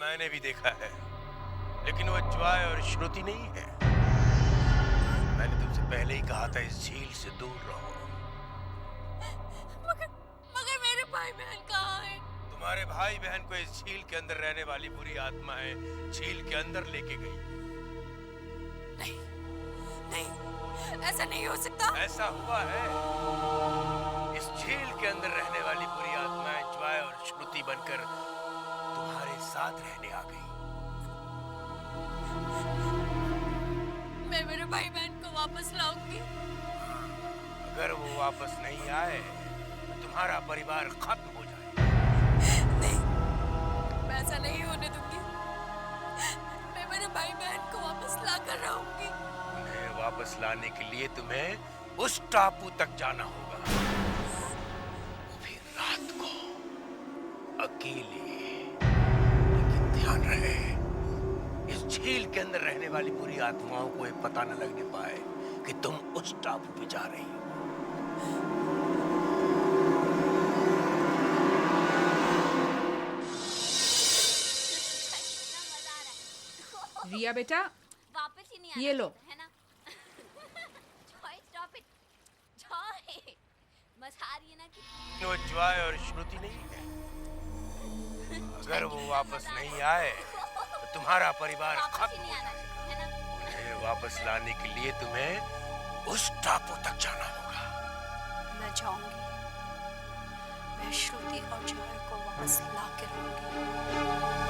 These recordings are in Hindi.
मैंने भी देखा है, लेकिन वो ज्वाय और श्रुति नहीं है। मैंने तुमसे पहले ही कहा था इस झील से दूर रहो। मगर मेरे भाई बहन कहाँ हैं? तुम्हारे भाई बहन को इस झील के अंदर रहने वाली बुरी आत्माएं झील के अंदर लेके गई। नहीं, नहीं, ऐसा नहीं हो सकता। ऐसा हुआ है। इस झील के अंदर रहने वाली बुरी आत्माएं ज्वाय और श्रुति बनकर तुम्हारे साथ रहने आ गई। मैं मेरे भाई बहन को वापस लाऊंगी। अगर वो वापस नहीं आए तो तुम्हारा परिवार खत्म हो जाए। नहीं, मैं ऐसा नहीं होने दूंगी। मैं मेरे भाई बहन को वापस ला कर रहूंगी। उन्हें वापस लाने के लिए तुम्हें उस टापू तक जाना होगा, फिर रात को अकेले। लेकिन ध्यान रहे, इस झील के अंदर रहने वाली बुरी आत्माओं को ये पता न लगने पाए कि तुम उस टापू पे जा रही हो। रिया बेटा, वापस ही नहीं आना ये लो। है ना। Joy stop it. जॉय बस आ रही है ना कि वो ज्वाय और श्रुति नहीं है। अगर वो वापस नहीं आए तो तुम्हारा परिवार वापस ही खत्म नहीं हो आना जाए। है ना। उन्हें वापस लाने के लिए तुम्हें उस टापू तक जाना होगा। मैं जाऊंगी। मैं श्रुति और जॉय को वापस ला के रहूंगी।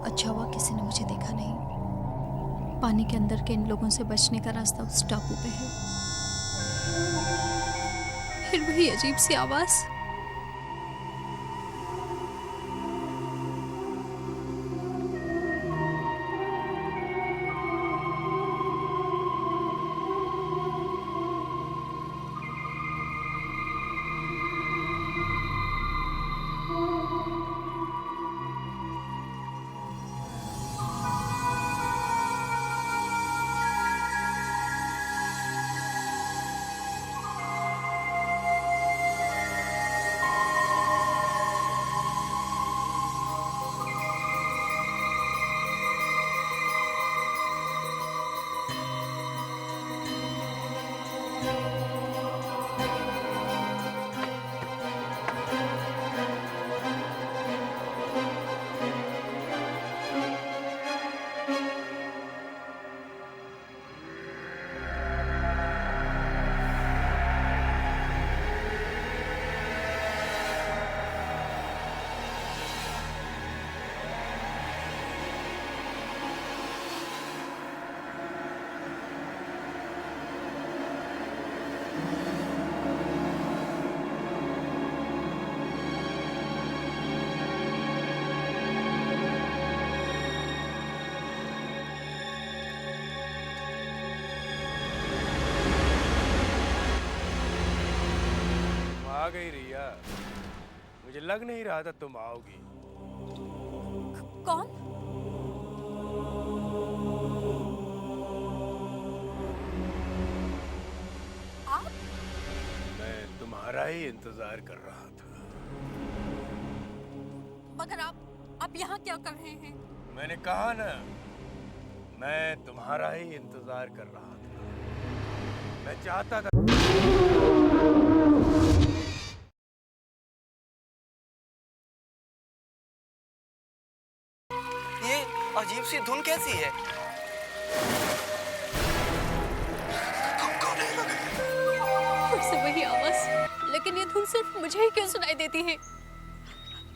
अच्छा हुआ किसी ने मुझे देखा नहीं। पानी के अंदर के इन लोगों से बचने का रास्ता उस टापू पे है। फिर वही अजीब सी आवाज। आ गई रिया। मुझे लग नहीं रहा था तुम आओगी। कौन? आप? मैं तुम्हारा ही इंतजार कर रहा था। मगर आप यहाँ क्या कर रहे हैं? मैंने कहा ना, मैं तुम्हारा ही इंतजार कर रहा था। मैं चाहता था ये अजीब सी धुन कैसी है? फिर से वही आवाज। लेकिन ये धुन सिर्फ मुझे ही क्यों सुनाई देती है?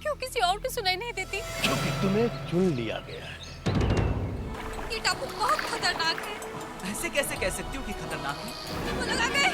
क्यों किसी और को सुनाई नहीं देती? क्योंकि तुम्हें चुन लिया गया है। ये टापू बहुत खतरनाक है। ऐसे कैसे कह सकती हूँ कि खतरनाक है? वो लगा गए।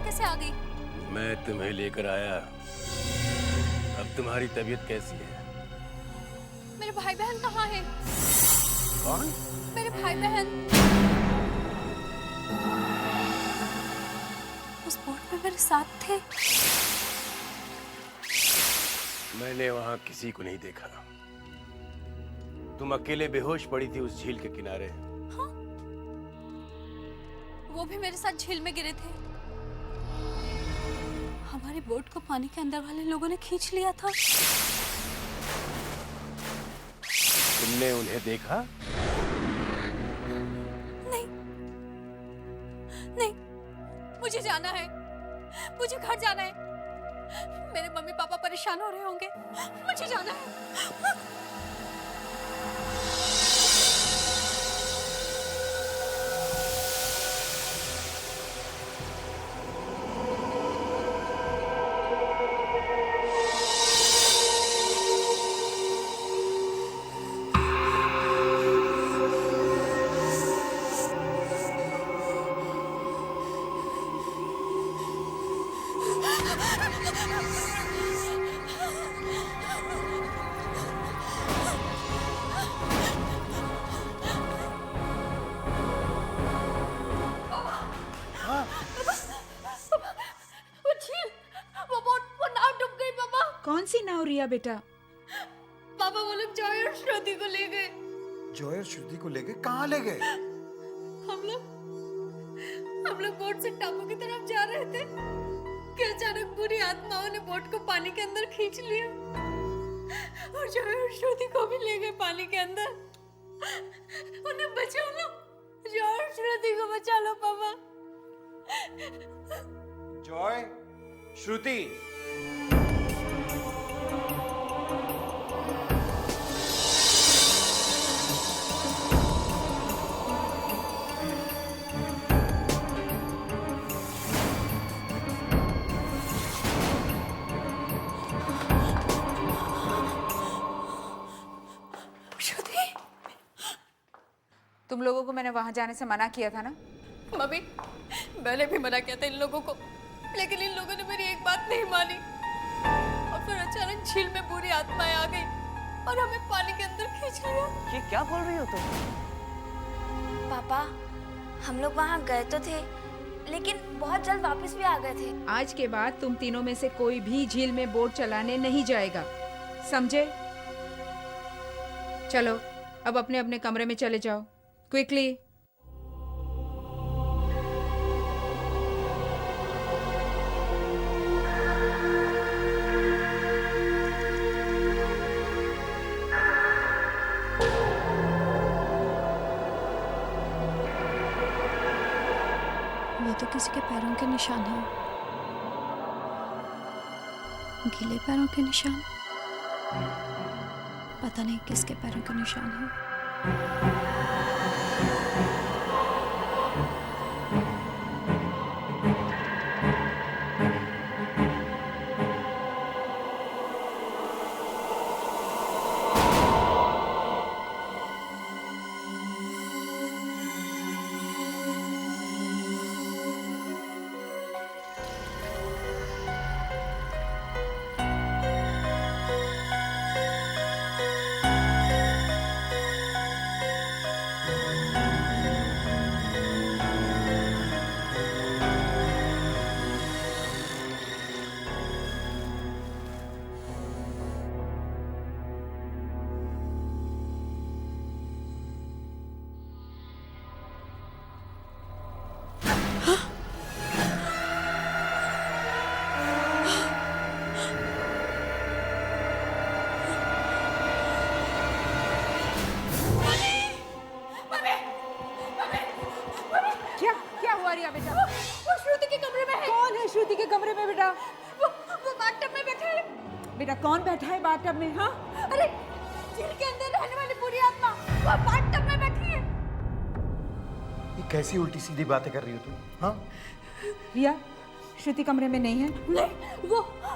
कैसे आ गई? मैं तुम्हें लेकर आया। अब तुम्हारी तबीयत कैसी है? मेरे भाई बहन कहाँ हैं? कौन? मेरे भाई बहन उस बोट में मेरे साथ थे। मैंने वहां किसी को नहीं देखा। तुम अकेले बेहोश पड़ी थी उस झील के किनारे। हाँ? वो भी मेरे साथ झील में गिरे थे। हमारी बोट को पानी के अंदर वाले लोगों ने खींच लिया था। तुमने उन्हें देखा? नहीं, नहीं, मुझे जाना है, मुझे घर जाना है। मेरे मम्मी पापा परेशान हो रहे होंगे, मुझे जाना है। कौन सी नाव रिया बेटा? पापा वो लोग जॉय और श्रुति को ले गए। जॉय और श्रुति को ले गए? कहाँ ले गए? हम लोग बोट से टापू की तरफ जा रहे थे कि अचानक बुरी आत्माओं ने बोट को पानी के अंदर खींच लिया और जॉय और श्रुति को भी ले गए पानी के अंदर। उन्हें बचा लो, जॉय और श्रुति को बचा लो पापा। जॉय, श्रुति, तुम लोगों को मैंने वहां जाने से मना किया था ना? मम्मी, मैंने भी मना किया था इन लोगों को, लेकिन इन लोगों ने मेरी एक बात नहीं मानी और फिर अचानक झील में बुरी आत्माएं आ गई और हमें पानी के अंदर खींच लिया। ये क्या बोल रही हो तुम? पापा, हम लोग वहाँ गए तो थे, लेकिन बहुत जल्द वापस भी आ गए थे। आज के बाद तुम तीनों में से कोई भी झील में बोट चलाने नहीं जाएगा, समझे? चलो अब अपने अपने कमरे में चले जाओ, क्विकली। वो तो किसी के पैरों के निशान है, गीले पैरों के निशान। पता नहीं किसके पैरों के निशान है। क्या क्या हुआ रिया बेटा? वो श्रुति के कमरे में है। कौन है श्रुति के कमरे में बेटा? वो बाथटब में बैठा है। बेटा कौन बैठा है बाथटब में? हाँ, अरे झील के अंदर रहने वाली बुरी आत्मा वो बाथटब में बैठी है। ये कैसी उल्टी सीधी बातें कर रही हो तुम? हाँ, रिया श्रुति कमरे में नहीं है। नहीं,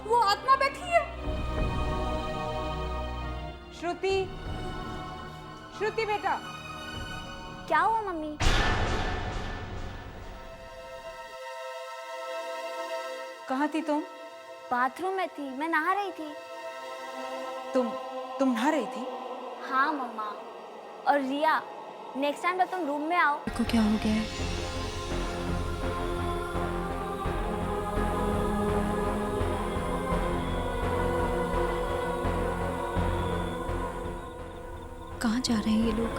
वो आत्मा बैठी है। श्रुति, श्रुति बेटा। क्या हुआ मम्मी? कहाँ थी तुम? बाथरूम में थी, मैं नहा रही थी। तुम नहा रही थी? हाँ मम्मा। और रिया, नेक्स्ट टाइम जब तुम रूम में आओ। को क्या हो गया है? कहाँ जा रहे हैं ये लोग?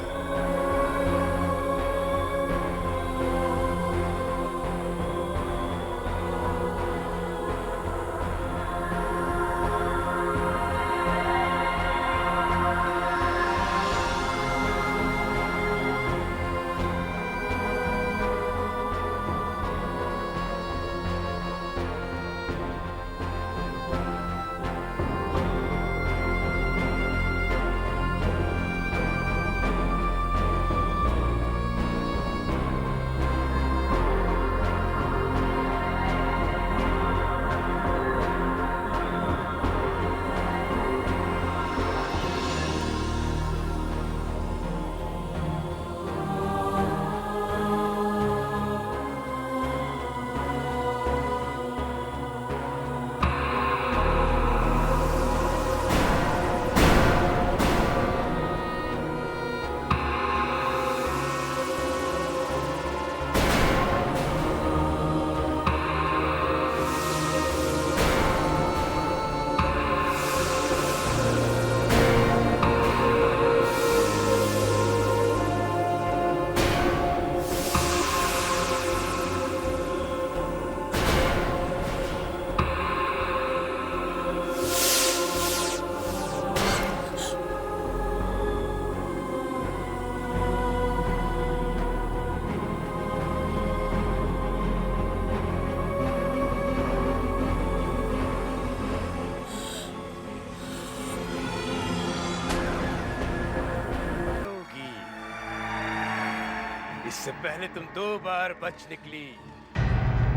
इससे पहले तुम 2 बार बच निकली।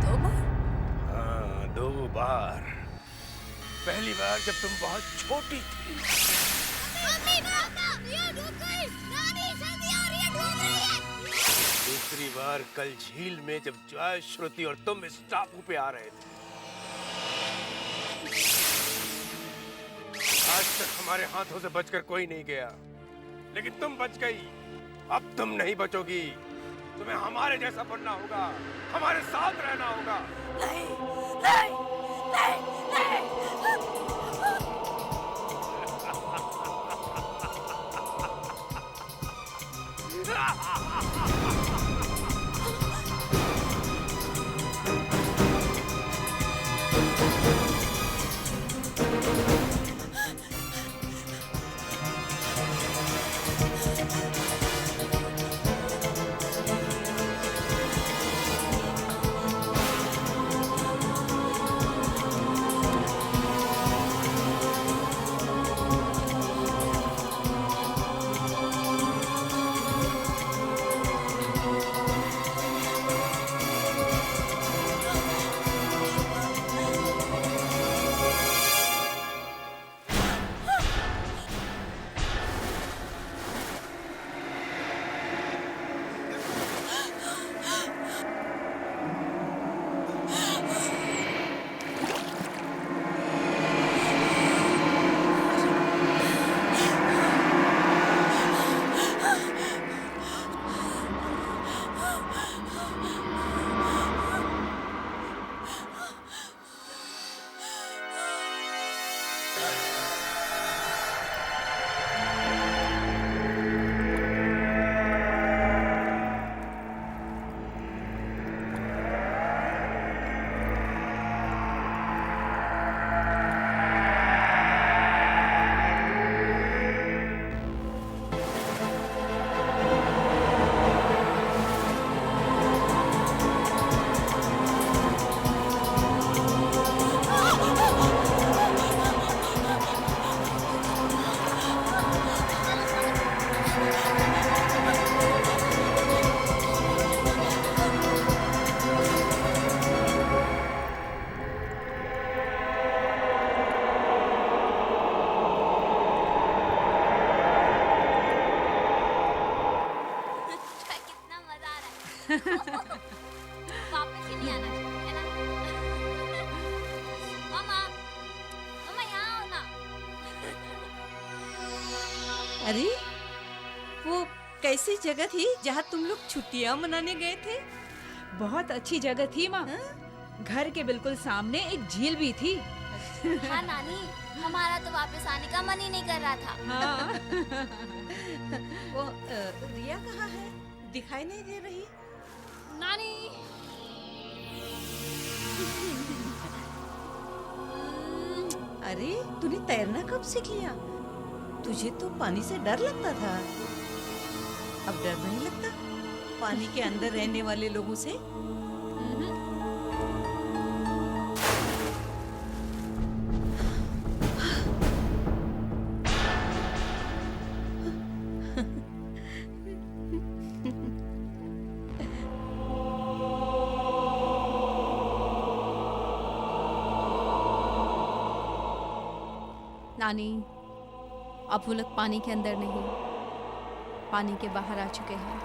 2 बार? हाँ, 2 बार। पहली बार जब तुम बहुत छोटी थी। मम्मी, पापा, ये रुक गई। नानी, जल्दी आ रही है, ढूंढ रही है। दूसरी बार कल झील में जब जॉय, श्रुति और तुम इस टापू पे आ रहे थे, आज तक हमारे हाथों से बचकर कोई नहीं गया, लेकिन तुम बच गई। अब तुम नहीं बचोगी। तुम्हें हमारे जैसा बनना होगा, हमारे साथ रहना होगा। नहीं नहीं नहीं वापस ही नहीं आना चाहिए, है ना? मामा, मामा यहाँ आओ ना। अरे वो कैसी जगह थी जहाँ तुम लोग छुट्टियाँ मनाने गए थे? बहुत अच्छी जगह थी माँ। घर के बिल्कुल सामने एक झील भी थी। हाँ नानी, हमारा तो वापस आने का मन ही नहीं कर रहा था। हाँ। वो रिया कहाँ है? दिखाई नहीं दे रही। नानी, अरे तूने तैरना कब सीख लिया? तुझे तो पानी से डर लगता था, अब डर नहीं लगता पानी के अंदर रहने वाले लोगों से? नानी, अब वो लोग पानी के अंदर नहीं, पानी के बाहर आ चुके हैं।